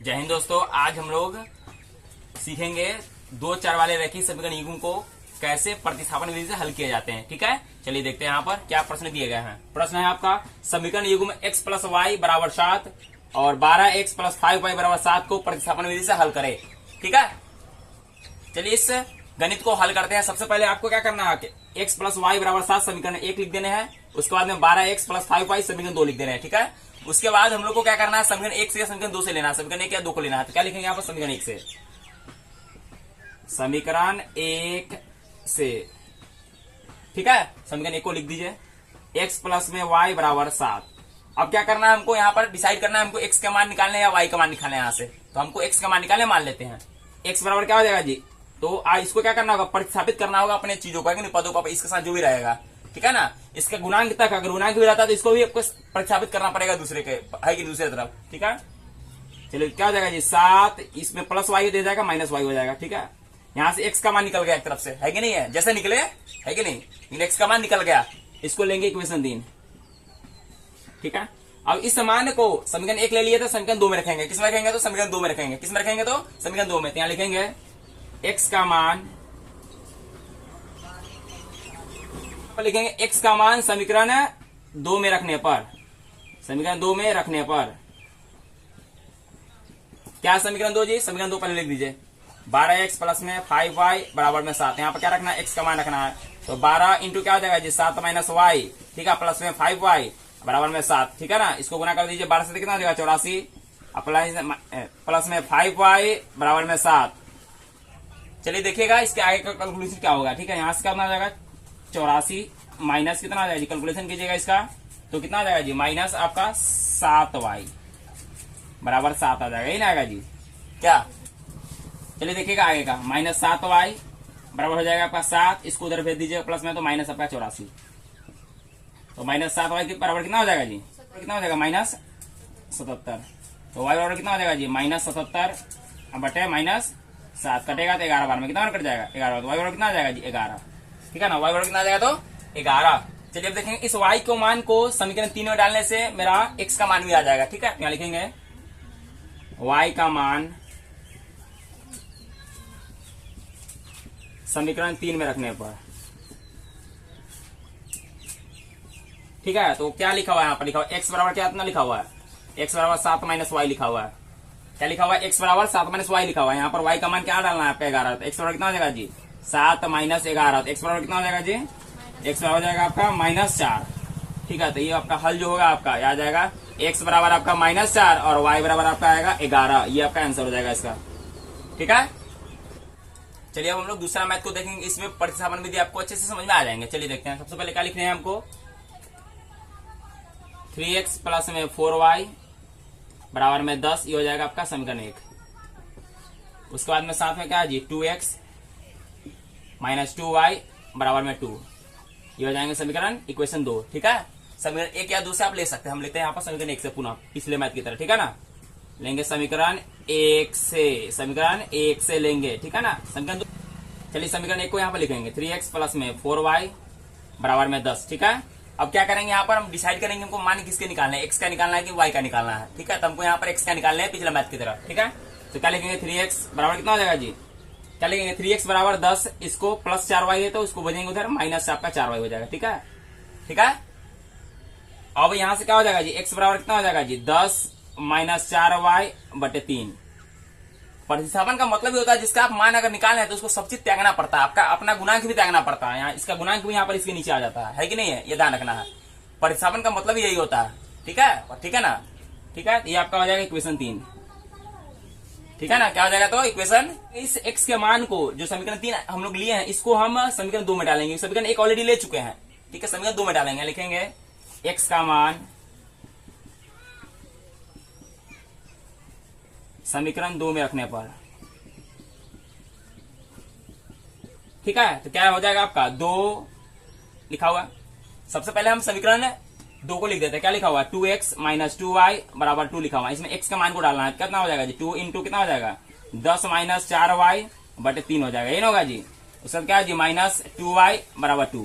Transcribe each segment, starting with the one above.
जय हिंद दोस्तों, आज हम लोग सीखेंगे दो चार वाले रैखिक समीकरण युग्म को कैसे प्रतिस्थापन विधि से हल किए जाते हैं। ठीक है, चलिए देखते हैं यहाँ पर क्या प्रश्न दिए गए हैं। प्रश्न है आपका समीकरण युग्म x प्लस वाई बराबर 7 और 12x प्लस 5y बराबर 7 को प्रतिस्थापन विधि से हल करें। ठीक है, चलिए इस गणित को हल करते हैं। सबसे पहले आपको क्या करना है कि x प्लस वाई बराबर 7 समीकरण 1 लिख देने हैं, उसके बाद में 12x प्लस 5y समीकरण 2 लिख देने हैं। ठीक है, उसके बाद हम लोग को क्या करना है, समीकरण 1 से या समीकरण 2 से लेना है। समीकरण 1 या 2 को लेना है, तो क्या लिखेंगे यहाँ पर समीकरण 1 से, समीकरण 1 से। ठीक है, समीकरण 1 को लिख दीजिए, x प्लस में y बराबर 7। अब क्या करना है हमको यहाँ पर डिसाइड करना है, हमको x का मान निकालना है या y का मान निकालना है। यहाँ से तो हमको x का मान निकालने मान लेते हैं। x बराबर क्या हो जाएगा जी, तो इसको क्या करना होगा, प्रतिस्थापित करना होगा अपने चीजों को, पदों को, इसके साथ जो भी रहेगा। ठीक है ना, इसका गुणांक तक अगर गुणांक भी रहता है तो इसको भी आपको प्रतिस्थापित करना पड़ेगा दूसरे के, है कि दूसरे तरफ। ठीक है, चलिए क्या हो जाएगा जी 7, इसमें प्लस वाई दे जाएगा, माइनस वाई हो जाएगा। ठीक है, यहाँ से x का मान निकल गया एक तरफ से, है कि नहीं है, जैसे निकले है कि नहीं, x का मान निकल गया, इसको लेंगे इक्वेशन 3। ठीक है, अब इस मान को समीकरण 1 ले लिए तो समीकरण 2 में रखेंगे। किस में रखेंगे, तो समीकरण 2 में रखेंगे। किस में रखेंगे, तो समीकरण 2 में। तो यहाँ लिखेंगे x का मान, लिखेंगे x का मान समीकरण 2 में रखने पर, समीकरण 2 में रखने पर क्या समीकरण 2 जी, समीकरण 2 पहले लिख दीजिए, 12x प्लस में 5y बराबर में 7। यहाँ पर क्या रखना है, x का मान रखना है। तो 12 इंटू क्या हो जाएगा जी 7 माइनस y, ठीक है, प्लस में 5y बराबर में 7। ठीक है ना, इसको गुना कर दीजिए, 12 से कितना हो जाएगा 84, प्लस में 5y बराबर में 7। चलिए देखिएगा इसके आगे का कैलकुलेशन क्या होगा। ठीक है, यहाँ से कितना हो जाएगा 84 माइनस कितना आ जाएगा जी, कैलकुलेशन कीजिएगा इसका, तो कितना आ जाएगा जी, माइनस आपका 7y बराबर 7 आ जाएगा, यही ना आएगा जी क्या। चलिए देखिएगा आगे का, माइनस 7y बराबर हो जाएगा आपका 7, इसको उधर भेज दीजिए प्लस में, तो माइनस आपका 84, तो माइनस 7y के बराबर कितना हो जाएगा जी, कितना हो जाएगा माइनस 77। तो y बराबर कितना हो जाएगा जी, माइनस 77 बटे माइनस 7, कटेगा तो 11 बार में कितना कट जाएगा 11, तो y बराबर कितना आ जाएगा जी 11। ठीक है ना, y बराबर कितना आ जाएगा तो 11। चलिए अब देखेंगे इस y को मान को समीकरण 3 में डालने से मेरा x का मान भी आ जाएगा। ठीक है, यहाँ लिखेंगे y का मान समीकरण 3 में रखने पर। ठीक है, तो क्या लिखा हुआ है यहाँ पर, लिखा हुआ x बराबर क्या, इतना लिखा हुआ है, x बराबर 7 माइनस वाई लिखा हुआ है। क्या लिखा हुआ है, x बराबर 7 माइनस वाई लिखा हुआ है। यहाँ पर y का मान क्या डालना है आपका 11, तो x बराबर कितना हो जाएगा जी 7 माइनस 11, तो x बराबर कितना हो जाएगा जी, x बराबर हो जाएगा आपका -4। ठीक है, तो ये आपका हल जो होगा आपका आ जाएगा, x बराबर आपका -4 और y बराबर आपका आएगा 11, ये आपका आंसर हो जाएगा इसका। ठीक है, चलिए अब हम लोग दूसरा मैथ को देखेंगे, इसमें प्रतिस्थापन विधि आपको अच्छे से समझ में आ जाएंगे। चलिए देखते हैं, सबसे पहले क्या लिखने हैं हमको, 3x प्लस में 4y बराबर में 10, ये हो जाएगा आपका समीकरण 1। उसके बाद में साथ में क्या है जी 2x माइनस 2y बराबर में 2, ये हो जाएंगे समीकरण इक्वेशन 2। ठीक है, समीकरण 1 या 2 से आप ले सकते हैं, हम लेते हैं यहाँ पर समीकरण 1 से पुनः पिछले मैथ की तरह। ठीक है ना, लेंगे समीकरण 1 से, समीकरण 1 से लेंगे। ठीक है ना, समीकरण 2, चलिए समीकरण 1 को यहाँ पर लिखेंगे, 3x प्लस में 4y बराबर में 10। ठीक है, अब क्या करेंगे यहाँ पर हम डिसाइड करेंगे हमको मान किसके निकालना है, x का निकालना है कि y का निकालना है। ठीक है, तो हमको यहाँ पर x का निकालना है पिछले मैथ की तरह। ठीक है, तो क्या लिखेंगे 3x बराबर कितना हो जाएगा जी, क्या लिखेंगे 3x बराबर 10, इसको प्लस 4y है तो उसको बजेंगे उधर, माइनस आपका 4y हो जाएगा। ठीक है, ठीक है, अब यहाँ से क्या हो जाएगा जी, x बराबर कितना हो जाएगा जी 10 माइनस 4y बटे 3। प्रतिस्थापन का मतलब ये होता है जिसका आप मान अगर निकालना है तो उसको सब चीज त्यागना पड़ता है, आपका अपना गुणांक भी त्यागना पड़ता है। यहाँ इसका गुणांक भी यहाँ पर इसके नीचे आ जाता है कि नहीं है, ये ध्यान रखना है। प्रतिस्थापन का मतलब यही होता है। ठीक है, ठीक है ना, ठीक है, ये आपका हो जाएगा इक्वेशन 3। ठीक है ना, क्या हो जाएगा तो इक्वेशन, इस x के मान को जो समीकरण 3 हम लोग लिए हैं इसको हम समीकरण 2 में डालेंगे, समीकरण 1 ऑलरेडी ले चुके हैं। ठीक है, समीकरण 2 में डालेंगे, लिखेंगे x का मान समीकरण 2 में रखने पर। ठीक है, तो क्या हो जाएगा आपका 2 लिखा हुआ, सबसे पहले हम समीकरण 2 को लिख देते हैं। क्या लिखा हुआ है, 2x माइनस 2y बराबर 2 लिखा हुआ है, इसमें x का मान को डालना है, कितना हो जाएगा जी 2 इंटू कितना हो जाएगा 10 माइनस 4y बटे 3 हो जाएगा, ये ना होगा जी। उसका क्या है जी माइनस 2y बराबर 2।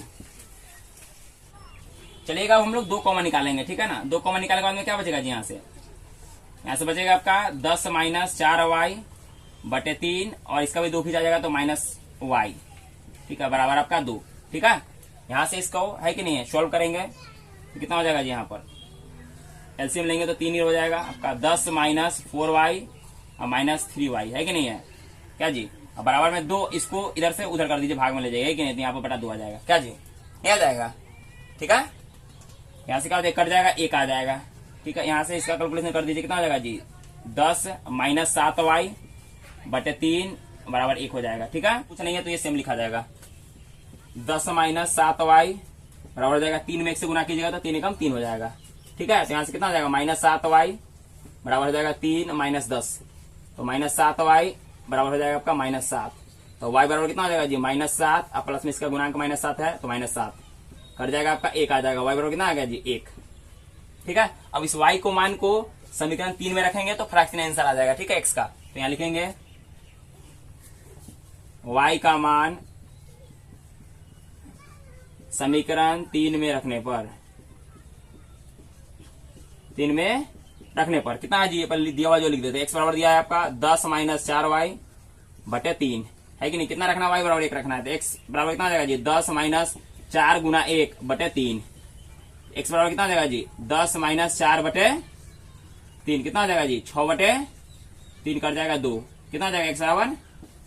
चलिएगा हम लोग 2 कॉमन निकालेंगे। ठीक है ना, 2 कॉमन निकालने के बाद में क्या बचेगा जी, यहाँ से यहाँ से बचेगा आपका 10 माइनस 4y बटे 3 और इसका भी 2 खींचा जाएगा तो माइनस y, ठीक है, बराबर आपका 2। ठीक है, यहाँ से इसको है कि नहीं है, सोल्व करेंगे तो कितना हो जाएगा जी, यहाँ पर एलसीएम लेंगे तो 3 ही हो जाएगा आपका, 10 माइनस 4y और माइनस 3y, है कि नहीं है क्या जी। अब बराबर में 2, इसको इधर से उधर कर दीजिए, भाग में ले जाइए, है कि नहीं, तो यहाँ पर बटा 2 आ जाएगा क्या जी, ये आ जाएगा। ठीक है, यहाँ से क्या हो जाएगा, कट जाएगा, 1 आ जाएगा। ठीक है, यहाँ से इसका कैलकुलेशन कर दीजिए, कितना हो जाएगा जी, 10 माइनस 7y बटे 3 बराबर 1 हो जाएगा। ठीक है, कुछ नहीं है तो ये सेम लिखा जाएगा, 10 माइनस 7y बराबर हो जाएगा 3 में 1 से गुना कीजिएगा तो 3 एकम 3 हो जाएगा। ठीक है, तो यहाँ से कितना हो जाएगा, माइनस 7y बराबर हो जाएगा 3 माइनस 10, तो माइनस 7y बराबर हो जाएगा आपका माइनस 7, तो y बराबर कितना हो जाएगा जी, माइनस 7, अब प्लस में इसका गुणांक माइनस 7 है तो माइनस 7 कट जाएगा आपका, 1 आ जाएगा, y बराबर कितना आ गया जी 1। ठीक है, अब इस y को मान को समीकरण 3 में रखेंगे तो फ्रैक्शन आंसर आ जाएगा। ठीक है, x का, तो यहाँ लिखेंगे y का मान समीकरण 3 में रखने पर, 3 में रखने पर कितना है जी, ये पहले दिया हुआ जो लिख देते, x बराबर दिया है आपका 10 माइनस 4y बटे 3, है कि नहीं, कितना रखना, y बराबर 1 रखना है, तो x बराबर कितना आ जाएगा जी, 10 माइनस 4 गुना 1 बटे 3, x बराबर कितना आ जाएगा जी, 10 माइनस 4 बटे 3 कितना आ जाएगा जी, 6 बटे 3 कट जाएगा 2, कितना आ जाएगा x बराबर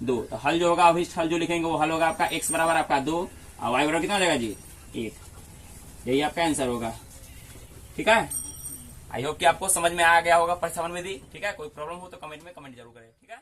2। तो हल जो होगा, अभी हल जो लिखेंगे वो हल होगा आपका, x बराबर आपका 2 और y बराबर कितना आ जाएगा जी 1, यही आपका आंसर होगा। ठीक है, आई होप कि आपको समझ में आ गया होगा, पर समझ में दी। ठीक है, कोई प्रॉब्लम हो तो कमेंट में कमेंट जरूर करें। ठीक है।